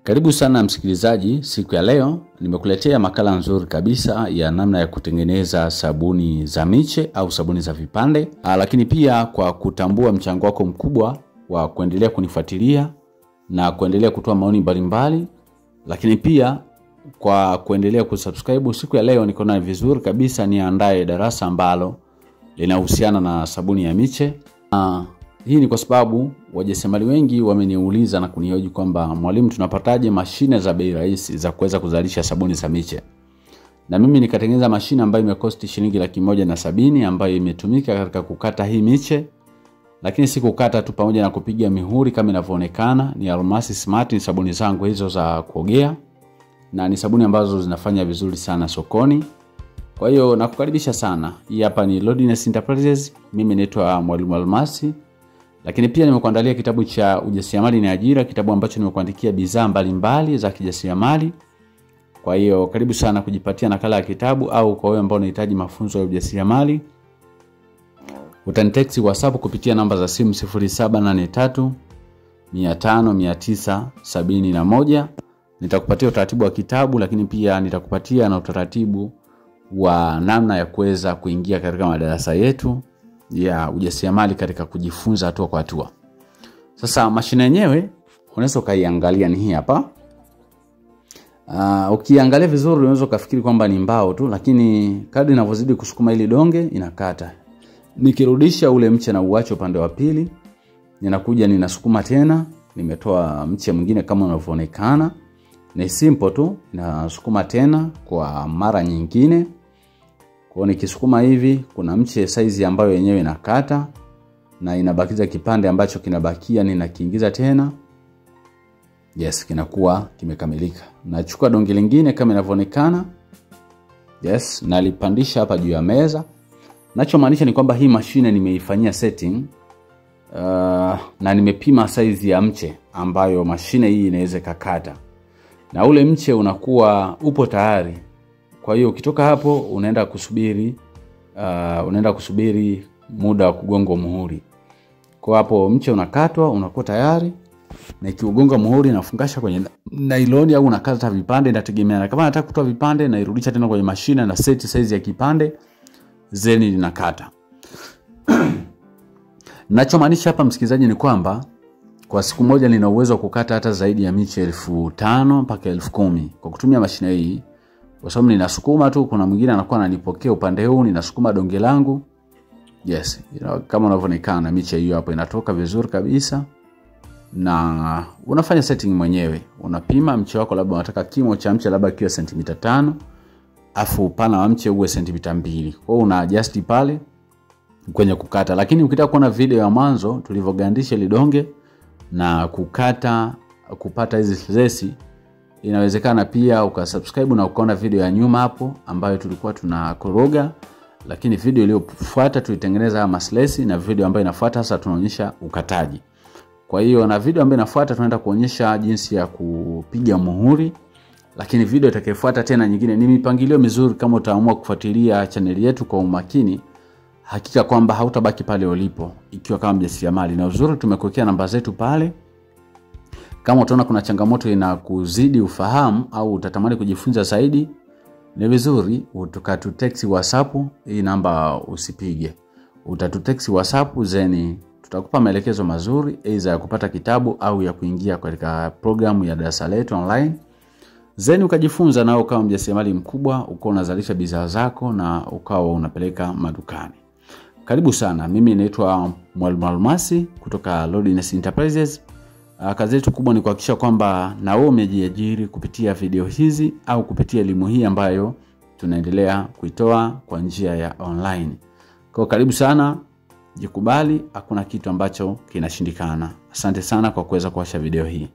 Karibu sana msikilizaji, siku ya leo nimekuletea makala nzuri kabisa ya namna ya kutengeneza sabuni za miche au sabuni za vipande. Lakini pia kwa kutambua mchango wako mkubwa wa kuendelea kunifuatilia na kuendelea kutoa maoni mbalimbali, lakini pia kwa kuendelea kusubscribe, siku ya leo niko na vizuri kabisa niandae darasa ambalo linahusiana na sabuni ya miche. Hii ni kwa sababu wajasiriamali wengi wameniuliza na kunihoji kwamba mwalimu, tunapataje mashine za bei rahisi za kuweza kuzalisha sabuni za miche? Na mimi nikatengeneza mashine ambayo imekosti shilingi 170 ambayo imetumika katika kukata hii miche. Lakini si kukata tu, pamoja na kupiga mihuri kama inavyoonekana. Ni Almasi Smart, ni sabuni zangu hizo za kuogea, na ni sabuni ambazo zinafanya vizuri sana sokoni. Kwa hiyo nakukaribisha sana. Hii hapa ni Lodness Enterprises. Mimi naitwa Mwalimu Almasi. Lakini pia nimekuandalia kitabu cha ujasiriamali ni ajira, kitabu ambacho nimekuandikia bidhaa mbalimbali za kijasiriamali. Kwa hiyo karibu sana kujipatia nakala ya kitabu, au kwa wewe ambao unahitaji mafunzo ya ujasiriamali, utanitext WhatsApp kupitia namba za simu 0783 500 971. Nitakupatia utaratibu wa kitabu, lakini pia nitakupatia na utaratibu wa namna ya kuweza kuingia katika madarasa yetu ya ujasiriamali katika kujifunza hatua kwa hatua. Sasa mashine yenyewe unaweza kaiangalia ni hii hapa. Ukiangalia vizuri unaweza kufikiri kwamba ni mbao tu, lakini kadri ninavyozidi kusukuma ili donge inakata. Nikirudisha ule mche na uache upande wa pili, ninakuja ninasukuma tena, nimetoa mche mwingine kama unavyoonekana. Ni simple tu, nasukuma tena kwa mara nyingine. Kwa nikisukuma hivi, kuna mche size ambayo yenyewe inakata na inabakiza kipande ambacho kinabakia, ninakiingiza tena. Yes, kinakuwa kimekamilika. Nachukua donge lingine kama inavyoonekana. Yes, nalipandisha hapa juu ya meza. Nachomaanisha ni kwamba hii mashine nimeifanyia setting na nimepima size ya mche ambayo mashine hii inaweza kukata. Na ule mche unakuwa upo tayari. Kwa hiyo ukitoka hapo unaenda kusubiri muda wa kugonga muhuri. Kwa hapo mche unakatwa, unakuwa tayari, na ikiugonga muhuri nafungasha kwenye nailoni au unakata vipande, inategemeana. Kama nataka kutoa vipande na irudisha tena kwenye mashine na set size ya kipande, zeni linakata. Ninachomaanisha hapa msikilizaji ni kwamba kwa siku moja nina uwezo wa kukata hata zaidi ya miche 5,000 mpaka 10,000 kwa kutumia mashine hii. Kwa sababu ninasukuma tu, kuna mwingine anakuwa ananipokea upande huu, ninasukuma donge langu. Yes, kama unavyoonekana miche hiyo hapo inatoka vizuri kabisa. Na unafanya setting mwenyewe. Unapima mche wako, labda unataka kimo cha mche labda kiwe sentimita 5, afu upana wa mche uwe sentimita 2. Kwa hiyo una adjust pale kwenye kukata. Lakini ukitaka kuona video ya mwanzo tulivyogandisha ile donge na kupata hizi zesi, inawezekana pia ukasubscribe na ukaona video ya nyuma hapo ambayo tulikuwa tunakoroga. Lakini video iliyofuata tulitengeneza maslesi, na video ambayo inafuata sasa tunaonyesha ukataji. Kwa hiyo na video ambayo inafuata tunaenda kuonyesha jinsi ya kupiga muhuri. Lakini video itakayofuata tena nyingine ni mipangilio mizuri. Kama utaamua kufuatilia channel yetu kwa umakini, hakika kwamba hautabaki pale ulipo ikiwa kama mjasiriamali. Na uzuri tumekuwekea namba zetu pale. Kama utaona kuna changamoto inakuzidi ufahamu au utatamani kujifunza zaidi, ni vizuri ukatutext WhatsApp. Hii namba usipige, utatutext WhatsApp, zeni tutakupa maelekezo mazuri aidha ya kupata kitabu au ya kuingia katika programu ya darasa letu online. Zeni ukajifunza nao kama mjasiriamali mkubwa, uko unazalisha bidhaa zako na ukawa unapeleka madukani. Karibu sana. Mimi naitwa Mwalimu Almasi kutoka Lodness Enterprises. Kazi yetu kubwa ni kuhakikisha kwamba na wewe umejiajiri kupitia video hizi au kupitia elimu hii ambayo tunaendelea kuitoa kwa njia ya online. Kwa karibu sana, jikubali, hakuna kitu ambacho kinashindikana. Asante sana kwa kuweza kuwasha video hii.